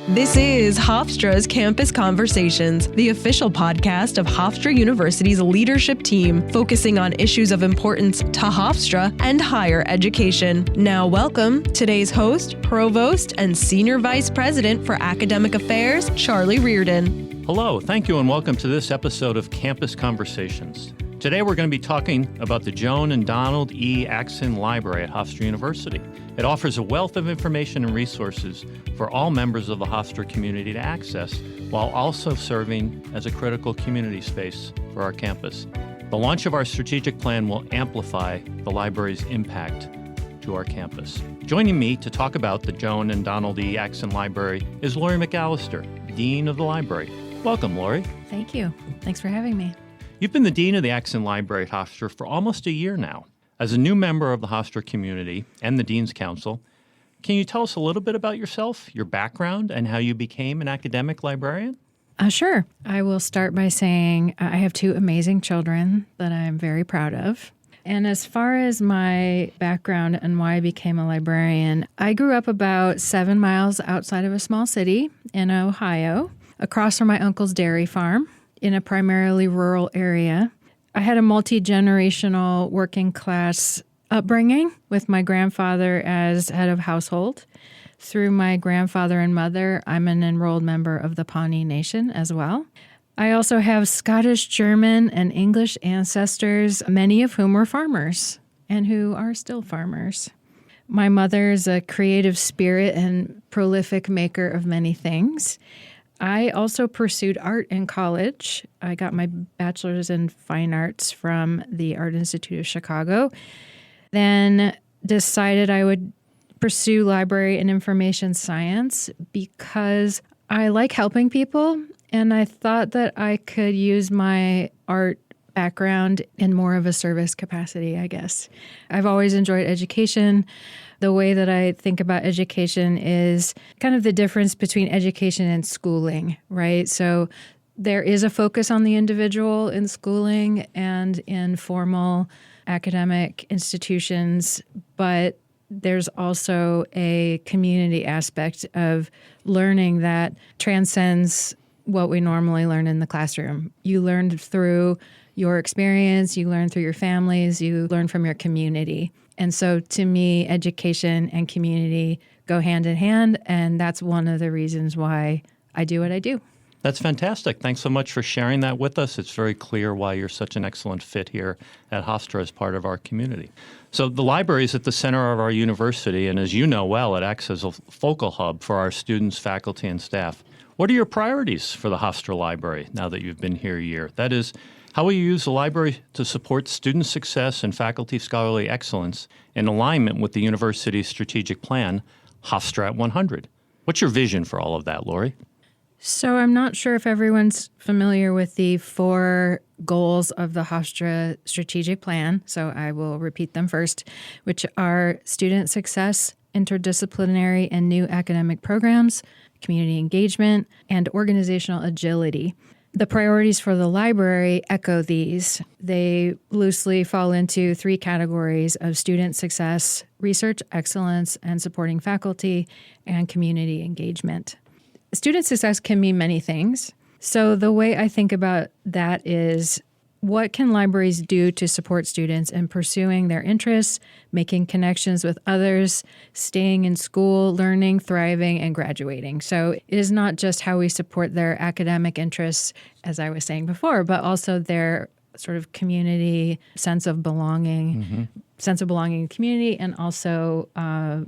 This is Hofstra's Campus Conversations, the official podcast of Hofstra University's leadership team, focusing on issues of importance to Hofstra and higher education. Now welcome today's host, Provost and Senior Vice President for Academic Affairs, Charlie Riordan. Hello, thank you, and welcome to this episode of Campus Conversations. Today we're going to be talking about the Joan and Donald E. Axinn Library at Hofstra University. It offers a wealth of information and resources for all members of the Hofstra community to access, while also serving as a critical community space for our campus. The launch of our strategic plan will amplify the library's impact to our campus. Joining me to talk about the Joan and Donald E. Axinn Library is Lorrie McAllister, Dean of the Library. Welcome, Lorrie. Thank you. Thanks for having me. You've been the Dean of the Axinn Library at Hofstra for almost a year now. As a new member of the Hofstra community and the Dean's Council, can you tell us a little bit about yourself, your background, and how you became an academic librarian? Sure. I will start by saying I have two amazing children that I'm very proud of. And as far as my background and why I became a librarian, I grew up about 7 miles outside of a small city in Ohio, across from my uncle's dairy farm in a primarily rural area. I had a multi-generational working class upbringing with my grandfather as head of household. Through my grandfather and mother, I'm an enrolled member of the Pawnee Nation as well. I also have Scottish, German, and English ancestors, many of whom were farmers and who are still farmers. My mother is a creative spirit and prolific maker of many things. I also pursued art in college. I got my bachelor's in fine arts from the Art Institute of Chicago, then decided I would pursue library and information science because I like helping people, and I thought that I could use my art background in more of a service capacity, I guess. I've always enjoyed education. The way that I think about education is kind of the difference between education and schooling, right? So there is a focus on the individual in schooling and in formal academic institutions, but there's also a community aspect of learning that transcends what we normally learn in the classroom. You learn through your experience, you learn through your families, you learn from your community. And so to me, education and community go hand in hand, and that's one of the reasons why I do what I do. That's fantastic. Thanks so much for sharing that with us. It's very clear why you're such an excellent fit here at Hofstra as part of our community. So the library is at the center of our university, and as you know well, it acts as a focal hub for our students, faculty, and staff. What are your priorities for the Hofstra Library now that you've been here a year? That is, how will you use the library to support student success and faculty scholarly excellence in alignment with the university's strategic plan, Hofstra at 100? What's your vision for all of that, Lorrie? So I'm not sure if everyone's familiar with the 4 goals of the Hofstra strategic plan, so I will repeat them first, which are student success, interdisciplinary and new academic programs, community engagement, and organizational agility. The priorities for the library echo these. They loosely fall into 3 categories of student success, research excellence, and supporting faculty, and community engagement. Student success can mean many things. So the way I think about that is, what can libraries do to support students in pursuing their interests, making connections with others, staying in school, learning, thriving, and graduating? So it is not just how we support their academic interests, as I was saying before, but also their sort of community sense of belonging, in community, and also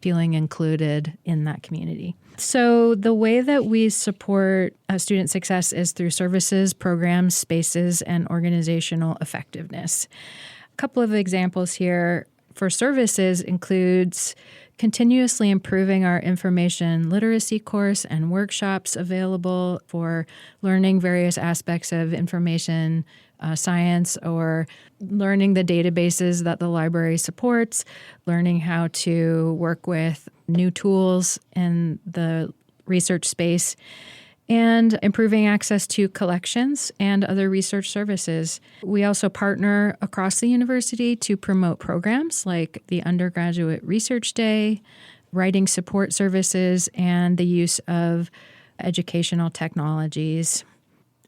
feeling included in that community. So the way that we support student success is through services, programs, spaces, and organizational effectiveness. A couple of examples here for services includes continuously improving our information literacy course and workshops available for learning various aspects of information science, or learning the databases that the library supports, learning how to work with new tools in the research space, and improving access to collections and other research services. We also partner across the university to promote programs like the Undergraduate Research Day, writing support services, and the use of educational technologies.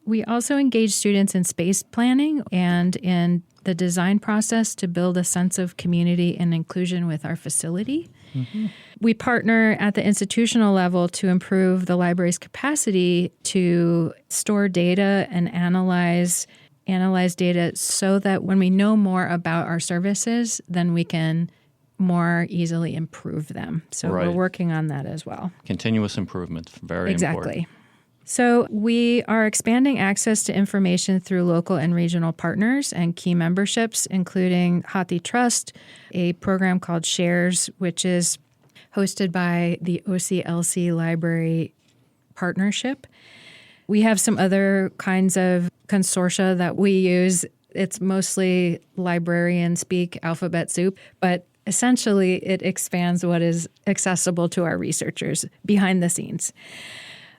We also engage students in space planning and in the design process to build a sense of community and inclusion with our facility. Mm-hmm. We partner at the institutional level to improve the library's capacity to store data and analyze data so that when we know more about our services, then we can more easily improve them. So We're working on that as well. Continuous improvement, very important. Exactly. So we are expanding access to information through local and regional partners and key memberships, including HathiTrust, a program called Shares, which is hosted by the OCLC Library Partnership. We have some other kinds of consortia that we use. It's mostly librarian speak, alphabet soup, but essentially it expands what is accessible to our researchers behind the scenes.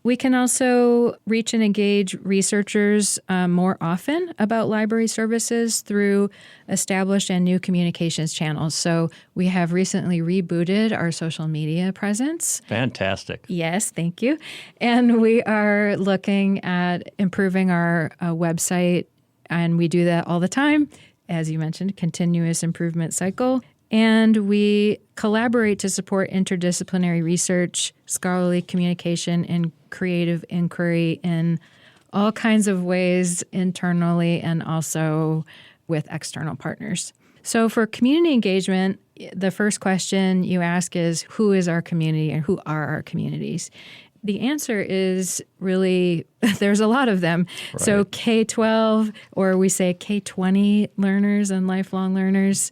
We can also reach and engage researchers more often about library services through established and new communications channels. So we have recently rebooted our social media presence. Fantastic. Yes, thank you. And we are looking at improving our website, and we do that all the time. As you mentioned, continuous improvement cycle. And we collaborate to support interdisciplinary research, scholarly communication, and creative inquiry in all kinds of ways internally and also with external partners. So for community engagement, the first question you ask is, who is our community and who are our communities? The answer is really, there's a lot of them. Right. So K-12, or we say K-20 learners and lifelong learners,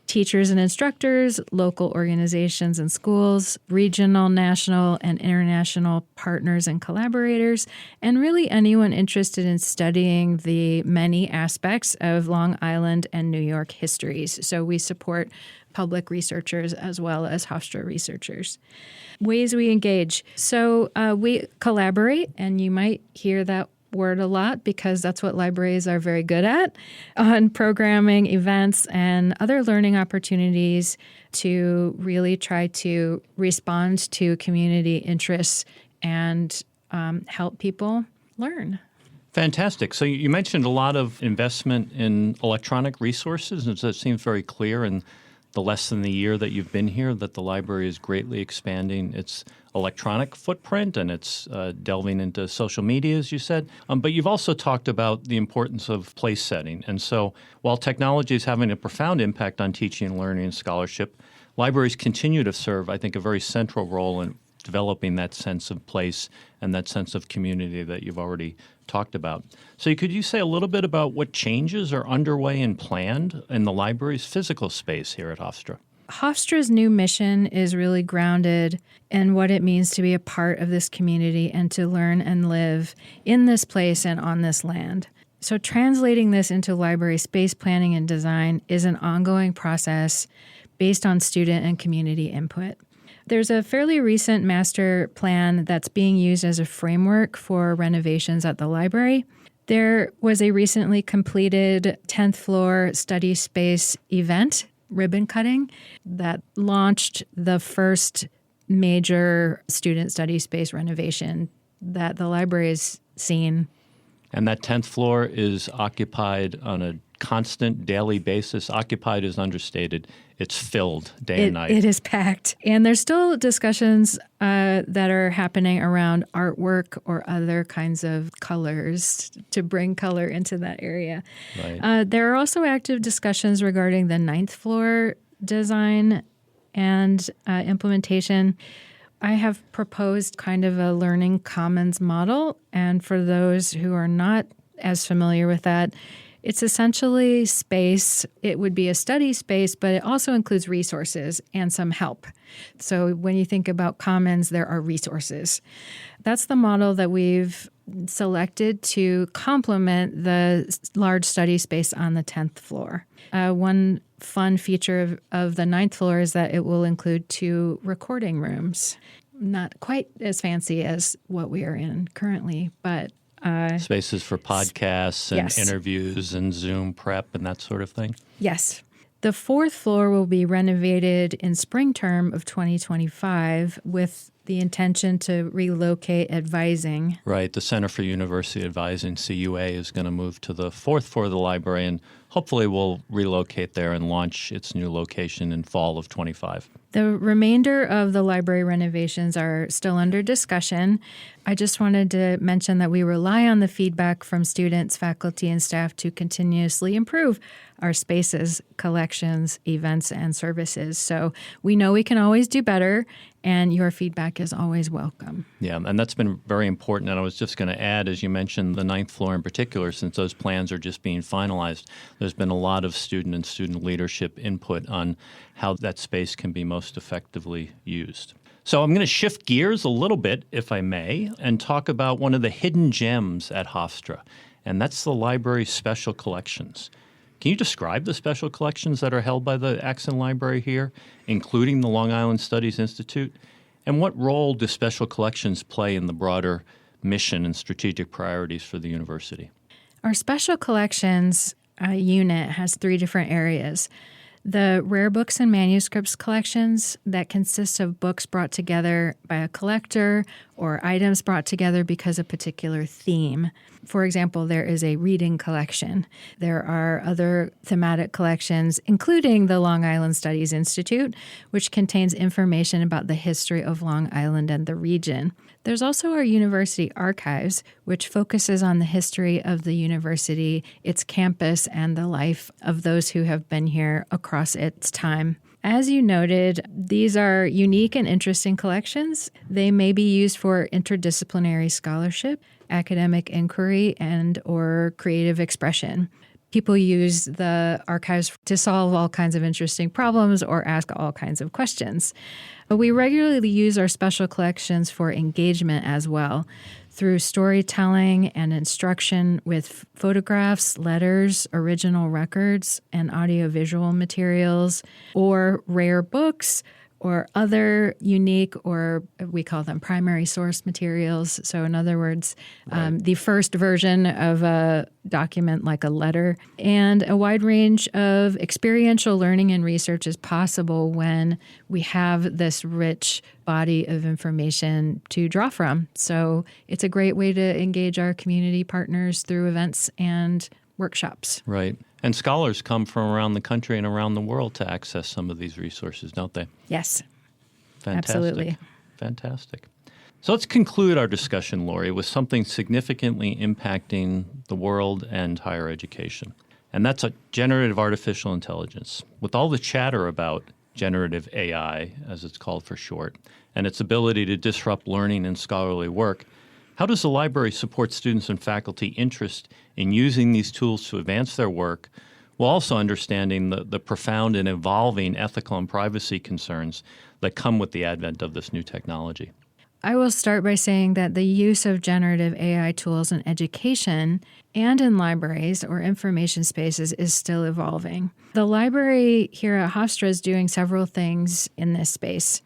teachers and instructors, local organizations and schools, regional, national, and international partners and collaborators, and really anyone interested in studying the many aspects of Long Island and New York histories. So we support public researchers as well as Hofstra researchers. Ways we engage. So we collaborate, and you might hear that word a lot because that's what libraries are very good at, on programming, events, and other learning opportunities to really try to respond to community interests and help people learn. Fantastic. So you mentioned a lot of investment in electronic resources, and so it seems very clear in the less than a year that you've been here that the library is greatly expanding its electronic footprint, and it's delving into social media, as you said. But you've also talked about the importance of place setting. And so while technology is having a profound impact on teaching, learning, and scholarship, libraries continue to serve, I think, a very central role in developing that sense of place and that sense of community that you've already talked about. So could you say a little bit about what changes are underway and planned in the library's physical space here at Hofstra? Hofstra's new mission is really grounded in what it means to be a part of this community and to learn and live in this place and on this land. So translating this into library space planning and design is an ongoing process based on student and community input. There's a fairly recent master plan that's being used as a framework for renovations at the library. There was a recently completed 10th floor study space event, ribbon cutting, that launched the first major student study space renovation that the library has seen. And that 10th floor is occupied on a constant daily basis. Occupied is understated. It's filled day and night. It is packed. And there's still discussions that are happening around artwork or other kinds of colors to bring color into that area. Right. There are also active discussions regarding the 9th floor design and implementation. I have proposed kind of a learning commons model. And for those who are not as familiar with that, it's essentially space. It would be a study space, but it also includes resources and some help. So when you think about commons, there are resources. That's the model that we've selected to complement the large study space on the 10th floor. One fun feature of the 9th floor is that it will include 2 recording rooms. Not quite as fancy as what we are in currently, but spaces for podcasts and yes. interviews and Zoom prep and that sort of thing? Yes. The fourth floor will be renovated in spring term of 2025 with the intention to relocate advising. Right. The Center for University Advising, CUA, is going to move to the fourth floor of the library, and hopefully will relocate there and launch its new location in fall of 25. The remainder of the library renovations are still under discussion. I just wanted to mention that we rely on the feedback from students, faculty, and staff to continuously improve our spaces, collections, events, and services. So we know we can always do better, and your feedback is always welcome. Yeah, and that's been very important. And I was just going to add, as you mentioned, the ninth floor in particular, since those plans are just being finalized, there's been a lot of student and student leadership input on how that space can be most effectively used. So I'm going to shift gears a little bit, if I may, and talk about one of the hidden gems at Hofstra, and that's the library's special collections. Can you describe the special collections that are held by the Axinn Library here, including the Long Island Studies Institute? And what role do special collections play in the broader mission and strategic priorities for the university? Our special collections unit has 3 different areas. The rare books and manuscripts collections that consist of books brought together by a collector or items brought together because of a particular theme. For example, there is a reading collection. There are other thematic collections, including the Long Island Studies Institute, which contains information about the history of Long Island and the region. There's also our university archives, which focuses on the history of the university, its campus, and the life of those who have been here across its time. As you noted, these are unique and interesting collections. They may be used for interdisciplinary scholarship, academic inquiry, and or creative expression. People use the archives to solve all kinds of interesting problems or ask all kinds of questions. But we regularly use our special collections for engagement as well, through storytelling and instruction with photographs, letters, original records, and audiovisual materials, or rare books, or other unique, or we call them primary source materials. So in other words, the first version of a document like a letter. And a wide range of experiential learning and research is possible when we have this rich body of information to draw from. So it's a great way to engage our community partners through events and workshops. Right. And scholars come from around the country and around the world to access some of these resources, don't they? Yes. Fantastic. Absolutely. Fantastic. So let's conclude our discussion, Lori, with something significantly impacting the world and higher education. And that's generative artificial intelligence. With all the chatter about generative AI, as it's called for short, and its ability to disrupt learning and scholarly work, how does the library support students and faculty interest in using these tools to advance their work, while also understanding the profound and evolving ethical and privacy concerns that come with the advent of this new technology? I will start by saying that the use of generative AI tools in education and in libraries or information spaces is still evolving. The library here at Hofstra is doing several things in this space.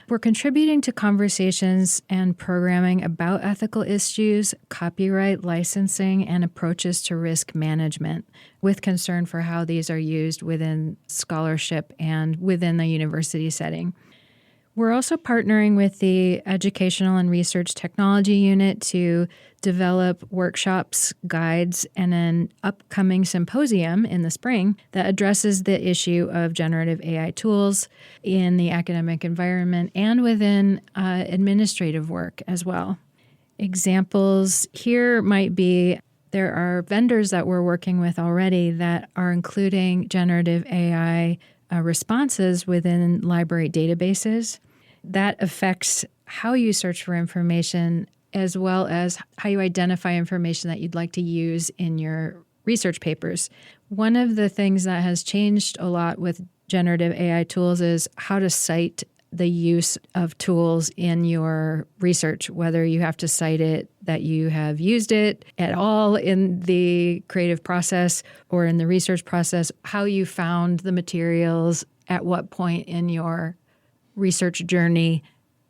We're contributing to conversations and programming about ethical issues, copyright, licensing, and approaches to risk management, with concern for how these are used within scholarship and within the university setting. We're also partnering with the Educational and Research Technology Unit to develop workshops, guides, and an upcoming symposium in the spring that addresses the issue of generative AI tools in the academic environment and within administrative work as well. Examples here might be there are vendors that we're working with already that are including generative AI responses within library databases. That affects how you search for information as well as how you identify information that you'd like to use in your research papers. One of the things that has changed a lot with generative AI tools is how to cite the use of tools in your research, whether you have to cite it that you have used it at all in the creative process or in the research process, how you found the materials, at what point in your research journey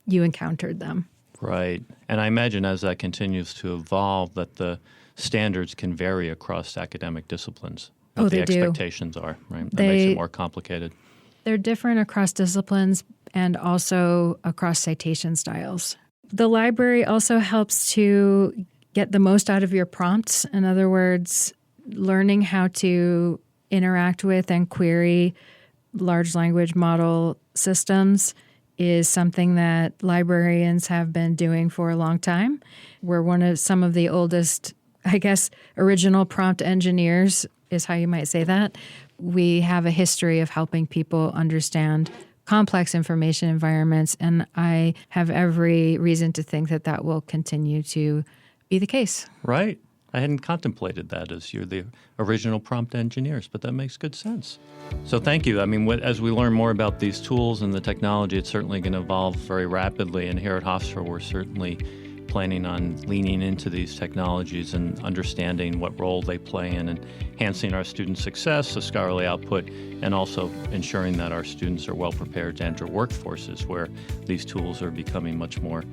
you encountered them. Right. And I imagine as that continues to evolve that the standards can vary across academic disciplines. what they the do. expectations are, right? That makes it more complicated. They're different across disciplines and also across citation styles. The library also helps to get the most out of your prompts. In other words, learning how to interact with and query large language model systems is something that librarians have been doing for a long time. We're some of the oldest, I guess, original prompt engineers is how you might say that. We have a history of helping people understand complex information environments, and I have every reason to think that that will continue to be the case. Right. I hadn't contemplated that as you're the original prompt engineers, but that makes good sense. So thank you. I mean, as we learn more about these tools and the technology, it's certainly going to evolve very rapidly. And here at Hofstra, we're certainly planning on leaning into these technologies and understanding what role they play in enhancing our student success, the scholarly output, and also ensuring that our students are well prepared to enter workforces where these tools are becoming much more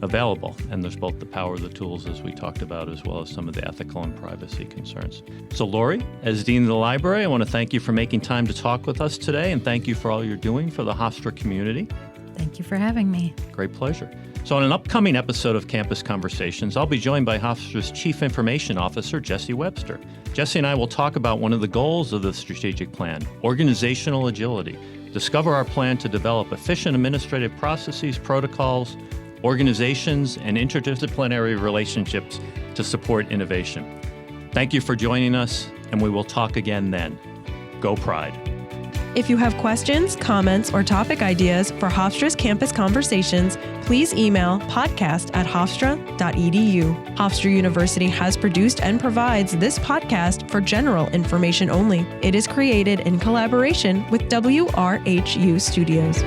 available. And there's both the power of the tools, as we talked about, as well as some of the ethical and privacy concerns. So Lorrie, as Dean of the Library, I want to thank you for making time to talk with us today, and thank you for all you're doing for the Hofstra community. Thank you for having me. Great pleasure. So on an upcoming episode of Campus Conversations, I'll be joined by Hofstra's Chief Information Officer, Jesse Webster. Jesse and I will talk about one of the goals of the strategic plan, organizational agility. Discover our plan to develop efficient administrative processes, protocols, organizations, and interdisciplinary relationships to support innovation. Thank you for joining us, and we will talk again then. Go Pride. If you have questions, comments, or topic ideas for Hofstra's Campus Conversations, please email podcast@hofstra.edu. Hofstra University has produced and provides this podcast for general information only. It is created in collaboration with WRHU Studios.